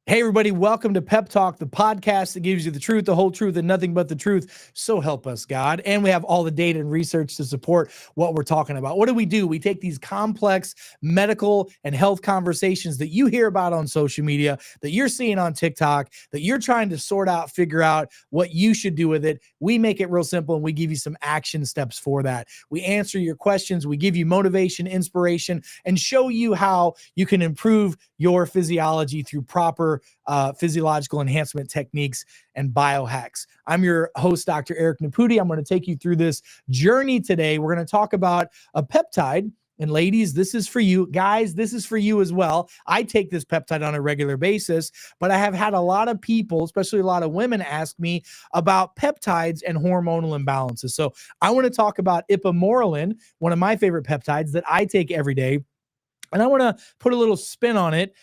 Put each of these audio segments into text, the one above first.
Hey, everybody, welcome to Pep Talk, the podcast that gives you the truth, the whole truth, and nothing but the truth. So help us, God. And we have all the data and research to support what we're talking about. What do? We take these complex medical and health conversations that you hear about on social media, that you're seeing on TikTok, that you're trying to sort out, figure out what you should do with it. We make it real simple and we give you some action steps for that. We answer your questions, we give you motivation, inspiration, and show you how you can improve your physiology through proper physiological enhancement techniques and biohacks. I'm your host, Dr. Eric Naputi. I'm going to take you through this journey today. We're going to talk about a peptide. And ladies, this is for you. Guys, this is for you as well. I take this peptide on a regular basis, but I have had a lot of people, especially a lot of women, ask me about peptides and hormonal imbalances. So I want to talk about Ipamorelin, one of my favorite peptides that I take every day. And I want to put a little spin on it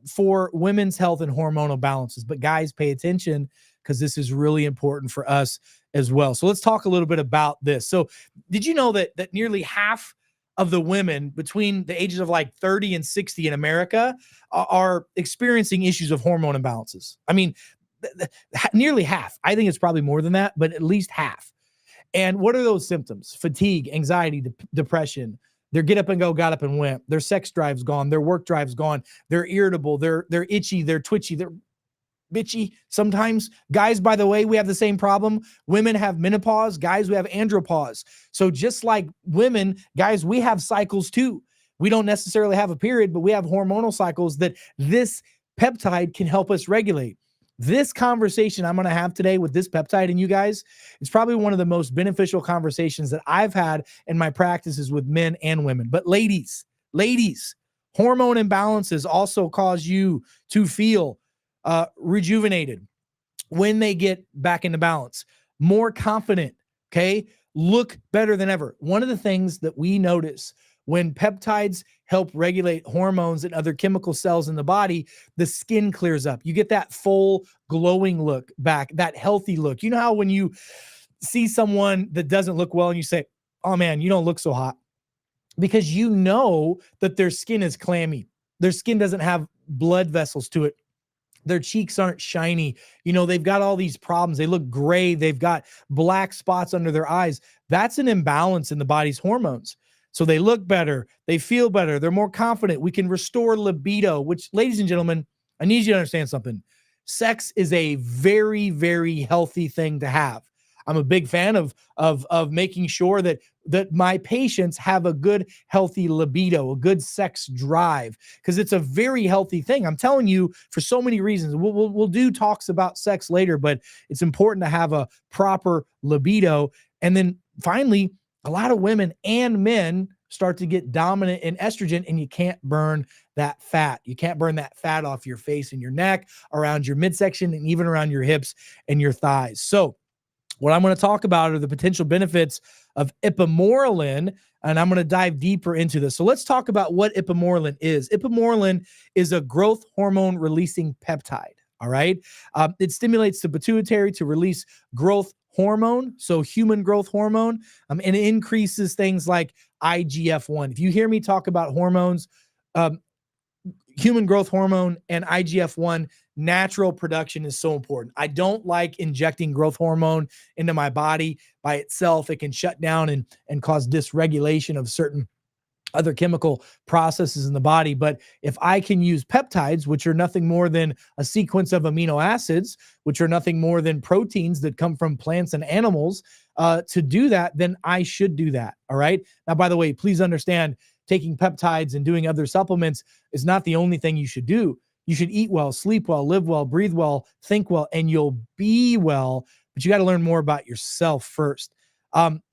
for women's health and hormonal balances. But guys, pay attention because this is really important for us as well. So let's talk a little bit about this. So did you know that nearly half of the women between the ages of like 30 and 60 in America are experiencing issues of hormone imbalances? I mean, nearly half. I think it's probably more than that, but at least half. And what are those symptoms? Fatigue, anxiety, depression. Their get up and go, got up and went. Their sex drive's gone. Their work drive's gone. They're irritable. They're itchy. They're twitchy. They're bitchy sometimes. Guys, by the way, we have the same problem. Women have menopause. Guys, we have andropause. So just like women, guys, we have cycles too. We don't necessarily have a period, but we have hormonal cycles that this peptide can help us regulate. This conversation I'm going to have today with this peptide and you guys, it's probably one of the most beneficial conversations that I've had in my practices with men and women. But ladies, hormone imbalances also cause you to feel rejuvenated when they get back into balance, more confident, okay? Look better than ever. One of the things that we notice when peptides help regulate hormones and other chemical cells in the body, the skin clears up. You get that full glowing look back, that healthy look. You know how when you see someone that doesn't look well and you say, oh man, you don't look so hot, because you know that their skin is clammy. Their skin doesn't have blood vessels to it. Their cheeks aren't shiny. You know, they've got all these problems. They look gray. They've got black spots under their eyes. That's an imbalance in the body's hormones. So they look better. They feel better. They're more confident. We can restore libido, which, ladies and gentlemen, I need you to understand something. Sex is a very, very healthy thing to have. I'm a big fan of making sure that my patients have a good, healthy libido, a good sex drive, because it's a very healthy thing. I'm telling you, for so many reasons. We'll do talks about sex later, but it's important to have a proper libido. And then finally, a lot of women and men start to get dominant in estrogen, and you can't burn that fat. You can't burn that fat off your face and your neck, around your midsection, and even around your hips and your thighs. So what I'm going to talk about are the potential benefits of Ipamorelin, and I'm going to dive deeper into this. So let's talk about what Ipamorelin is. Ipamorelin is a growth hormone releasing peptide. All right. It stimulates the pituitary to release growth hormone, so human growth hormone, and it increases things like IGF-1. If you hear me talk about hormones, human growth hormone and IGF-1 natural production is so important. I don't like injecting growth hormone into my body by itself. It can shut down and cause dysregulation of certain other chemical processes in the body. But if I can use peptides, which are nothing more than a sequence of amino acids, which are nothing more than proteins that come from plants and animals, to do that, then I should do that. All right. Now, by the way, please understand, taking peptides and doing other supplements is not the only thing you should do. You should eat well, sleep well, live well, breathe well, think well, and you'll be well. But you got to learn more about yourself first.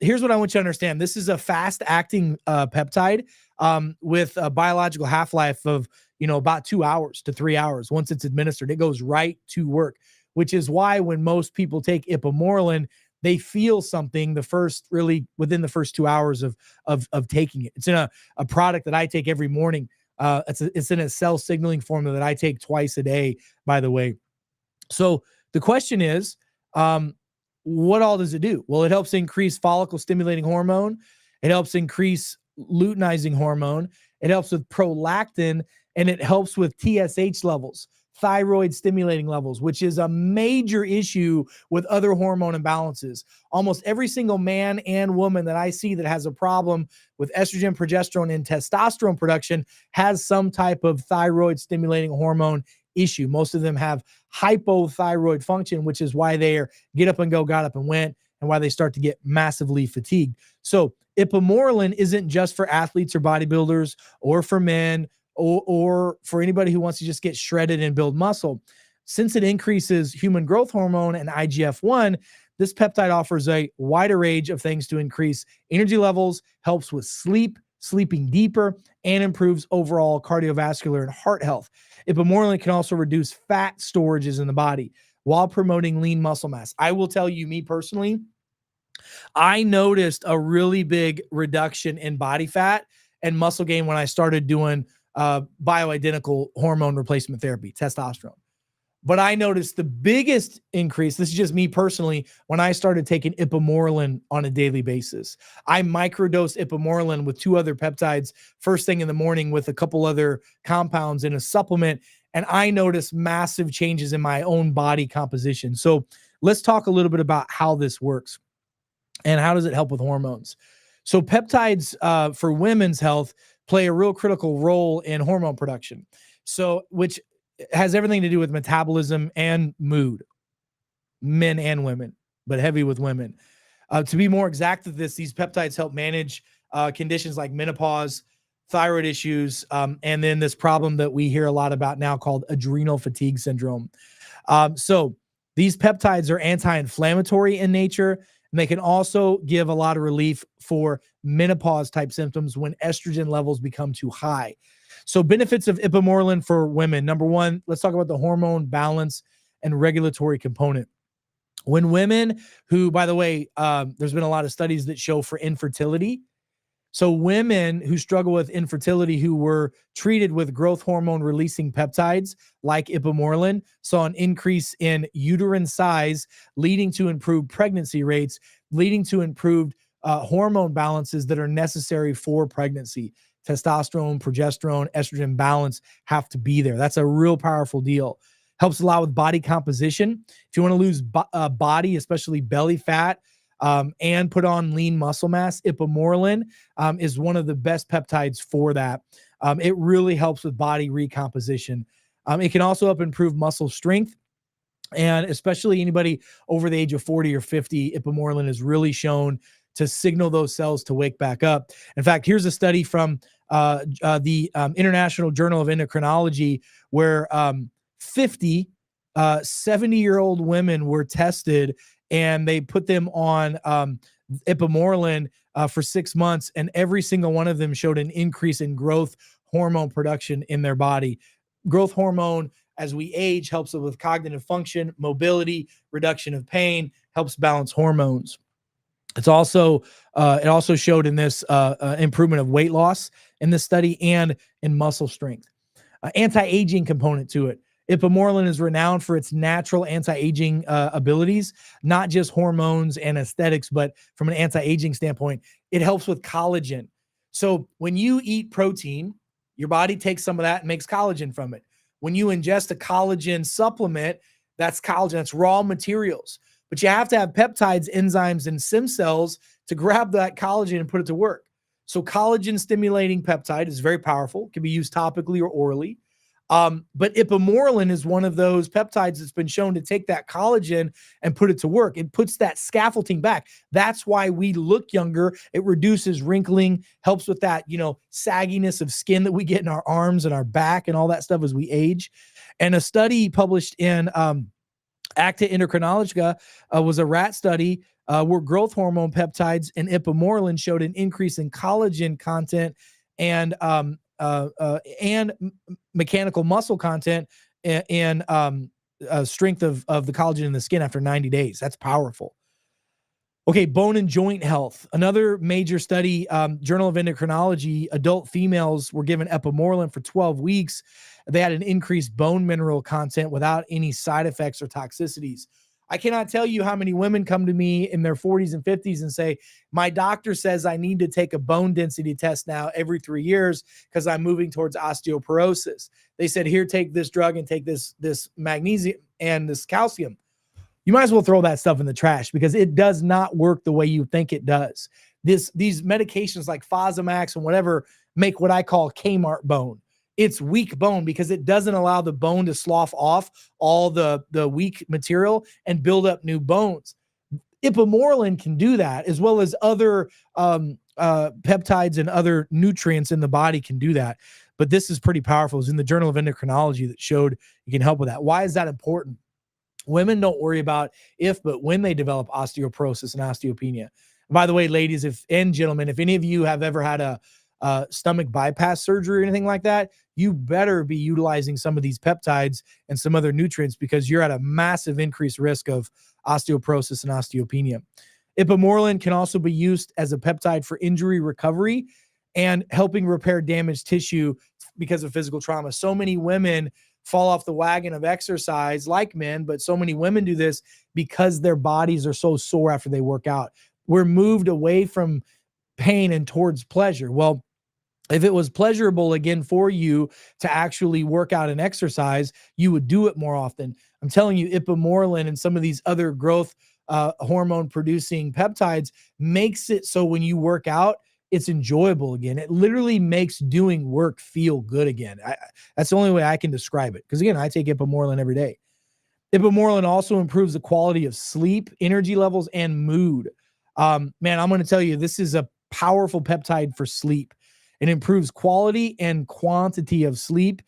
Here's what I want you to understand. This is a fast-acting peptide with a biological half-life of, about 2 hours to 3 hours. Once it's administered, it goes right to work, which is why when most people take Ipamorelin, they feel something within the first 2 hours of taking it. It's in a product that I take every morning. It's in a cell signaling formula that I take twice a day, by the way. So the question is, what all does it do? Well, it helps increase follicle stimulating hormone. It helps increase luteinizing hormone. It helps with prolactin, and it helps with TSH levels, thyroid stimulating levels, which is a major issue with other hormone imbalances. Almost every single man and woman that I see that has a problem with estrogen, progesterone, and testosterone production has some type of thyroid stimulating hormone issue. Most of them have hypothyroid function, which is why they are get up and go, got up and went, and why they start to get massively fatigued. So Ipamorelin isn't just for athletes or bodybuilders or for men or for anybody who wants to just get shredded and build muscle. Since it increases human growth hormone and IGF-1, this peptide offers a wider range of things to increase energy levels, helps with sleep, sleeping deeper, and improves overall cardiovascular and heart health. Ipamorelin can also reduce fat storages in the body while promoting lean muscle mass. I will tell you, me personally, I noticed a really big reduction in body fat and muscle gain when I started doing bioidentical hormone replacement therapy, testosterone. But I noticed the biggest increase, this is just me personally, when I started taking Ipamorelin on a daily basis. I microdosed Ipamorelin with 2 other peptides first thing in the morning with a couple other compounds in a supplement, and I noticed massive changes in my own body composition. So let's talk a little bit about how this works and how does it help with hormones. So peptides for women's health play a real critical role in hormone production. So which has everything to do with metabolism and mood, men and women, but heavy with women. To be more exact with this, these peptides help manage conditions like menopause, thyroid issues, and then this problem that we hear a lot about now called adrenal fatigue syndrome. So these peptides are anti-inflammatory in nature, and they can also give a lot of relief for menopause type symptoms when estrogen levels become too high. So benefits of Ipamorelin for women. Number one, let's talk about the hormone balance and regulatory component. When women who, by the way, there's been a lot of studies that show for infertility. So women who struggle with infertility who were treated with growth hormone releasing peptides like Ipamorelin saw an increase in uterine size, leading to improved pregnancy rates, leading to improved hormone balances that are necessary for pregnancy. Testosterone, progesterone, estrogen balance have to be there. That's a real powerful deal. Helps a lot with body composition. If you want to lose body, especially belly fat, and put on lean muscle mass, Ipamorelin is one of the best peptides for that. It really helps with body recomposition. It can also help improve muscle strength. And especially anybody over the age of 40 or 50, Ipamorelin is really shown to signal those cells to wake back up. In fact, here's a study from the International Journal of Endocrinology where 50 70-year-old women were tested, and they put them on Ipamorelin for 6 months, and every single one of them showed an increase in growth hormone production in their body. Growth hormone, as we age, helps with cognitive function, mobility, reduction of pain, helps balance hormones. It's also it also showed in this improvement of weight loss in this study and in muscle strength. Anti-aging component to it. Ipamorelin is renowned for its natural anti-aging abilities, not just hormones and aesthetics, but from an anti-aging standpoint, it helps with collagen. So when you eat protein, your body takes some of that and makes collagen from it. When you ingest a collagen supplement, that's collagen, that's raw materials. But you have to have peptides, enzymes, and stem cells to grab that collagen and put it to work. So collagen stimulating peptide is very powerful, can be used topically or orally. But Ipamorelin is one of those peptides that's been shown to take that collagen and put it to work. It puts that scaffolding back. That's why we look younger. It reduces wrinkling, helps with that, sagginess of skin that we get in our arms and our back and all that stuff as we age. And a study published in Acta Endocrinologica was a rat study where growth hormone peptides and Ipamorelin showed an increase in collagen content and mechanical muscle content and strength of the collagen in the skin after 90 days. That's powerful. Okay, bone and joint health. Another major study, Journal of Endocrinology, adult females were given Ipamorelin for 12 weeks. They had an increased bone mineral content without any side effects or toxicities. I cannot tell you how many women come to me in their 40s and 50s and say, my doctor says I need to take a bone density test now every 3 years because I'm moving towards osteoporosis. They said, here, take this drug and take this magnesium and this calcium. You might as well throw that stuff in the trash because it does not work the way you think it does. These medications like Fosamax and whatever make what I call Kmart bone. It's weak bone because it doesn't allow the bone to slough off all the weak material and build up new bones. Ipamorelin can do that, as well as other peptides and other nutrients in the body can do that. But this is pretty powerful. It's in the Journal of Endocrinology that showed you can help with that. Why is that important? Women don't worry about if, but when they develop osteoporosis and osteopenia. By the way, ladies and gentlemen, if any of you have ever had a stomach bypass surgery or anything like that, you better be utilizing some of these peptides and some other nutrients because you're at a massive increased risk of osteoporosis and osteopenia. Ipamorelin can also be used as a peptide for injury recovery and helping repair damaged tissue because of physical trauma. So many women fall off the wagon of exercise like men, but so many women do this because their bodies are so sore after they work out. We're moved away from pain and towards pleasure. Well, if it was pleasurable again for you to actually work out and exercise, you would do it more often. I'm telling you, Ipamorelin and some of these other growth hormone producing peptides makes it so when you work out, it's enjoyable again. It literally makes doing work feel good again. That's the only way I can describe it. Because again, I take Ipamorelin every day. Ipamorelin also improves the quality of sleep, energy levels, and mood. Man, I'm going to tell you, this is a powerful peptide for sleep. It improves quality and quantity of sleep,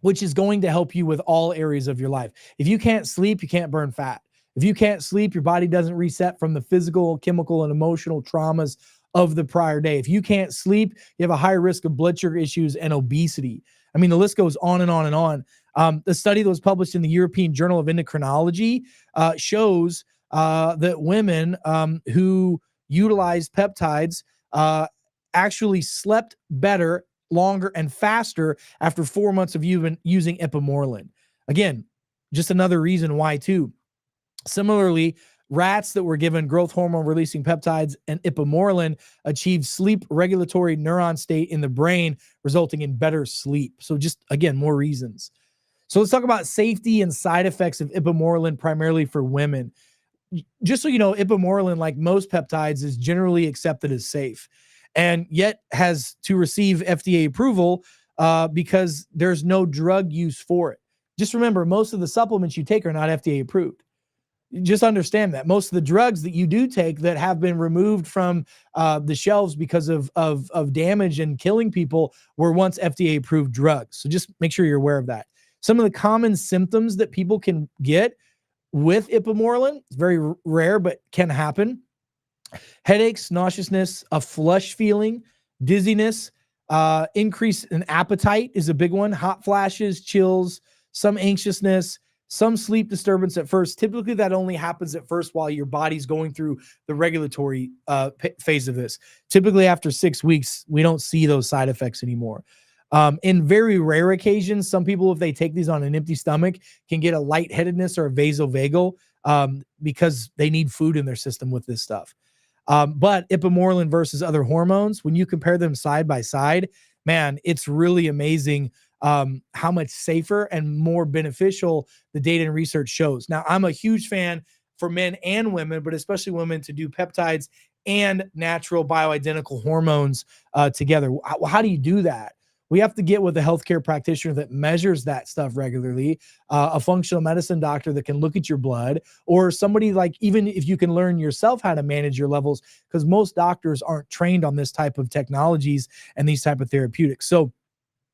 which is going to help you with all areas of your life. If you can't sleep, you can't burn fat. If you can't sleep, your body doesn't reset from the physical, chemical, and emotional traumas of the prior day. If you can't sleep, you have a high risk of blood sugar issues and obesity. I mean, the list goes on and on and on. The study that was published in the European Journal of Endocrinology shows that women who utilize peptides actually slept better, longer, and faster after 4 months of using Ipamorelin. Again, just another reason why too. Similarly, rats that were given growth hormone releasing peptides and Ipamorelin achieved sleep regulatory neuron state in the brain, resulting in better sleep. So just, again, more reasons. So let's talk about safety and side effects of Ipamorelin, primarily for women. Just so you know, Ipamorelin, like most peptides, is generally accepted as safe and yet has to receive FDA approval because there's no drug use for it. Just remember, most of the supplements you take are not FDA approved. Just understand that most of the drugs that you do take that have been removed from the shelves because of damage and killing people were once FDA approved drugs. So just make sure you're aware of that. Some of the common symptoms that people can get with Ipamorelin, it's very rare, but can happen. Headaches, nauseousness, a flush feeling, dizziness, increase in appetite is a big one. Hot flashes, chills, some anxiousness, some sleep disturbance at first. Typically, that only happens at first while your body's going through the regulatory phase of this. Typically, after 6 weeks, we don't see those side effects anymore. In very rare occasions, some people, if they take these on an empty stomach, can get a lightheadedness or a vasovagal because they need food in their system with this stuff. But Ipamorelin versus other hormones, when you compare them side by side, man, it's really amazing how much safer and more beneficial the data and research shows. Now, I'm a huge fan for men and women, but especially women, to do peptides and natural bioidentical hormones together. How do you do that? We have to get with a healthcare practitioner that measures that stuff regularly, a functional medicine doctor that can look at your blood, or somebody like, even if you can learn yourself how to manage your levels, because most doctors aren't trained on this type of technologies and these type of therapeutics. So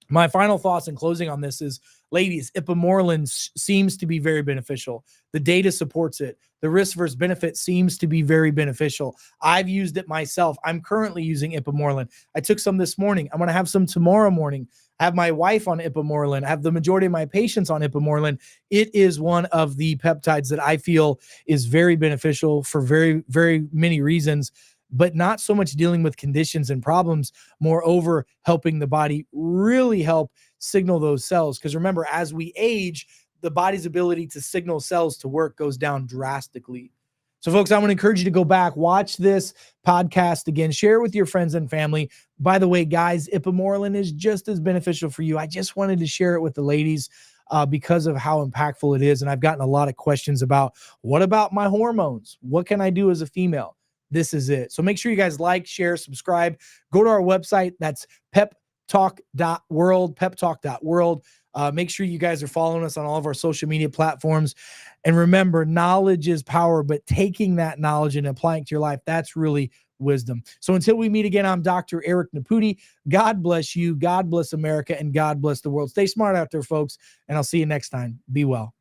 my final thoughts in closing on this is, ladies, Ipamorelin seems to be very beneficial. The data supports it. The risk versus benefit seems to be very beneficial. I've used it myself. I'm currently using Ipamorelin. I took some this morning. I'm going to have some tomorrow morning. I have my wife on Ipamorelin. I have the majority of my patients on Ipamorelin. It is one of the peptides that I feel is very beneficial for very, very many reasons, but not so much dealing with conditions and problems, moreover, helping the body really help signal those cells. Because remember, as we age, the body's ability to signal cells to work goes down drastically. So, folks, I'm going to encourage you to go back, watch this podcast again, share it with your friends and family. By the way, guys, Ipamorelin is just as beneficial for you. I just wanted to share it with the ladies because of how impactful it is. And I've gotten a lot of questions about, what about my hormones? What can I do as a female? This is it. So make sure you guys like, share, subscribe. Go to our website. That's peptalk.world, peptalk.world. Make sure you guys are following us on all of our social media platforms. And remember, knowledge is power, but taking that knowledge and applying it to your life, that's really wisdom. So until we meet again, I'm Dr. Eric Naputi. God bless you. God bless America, and God bless the world. Stay smart out there, folks. And I'll see you next time. Be well.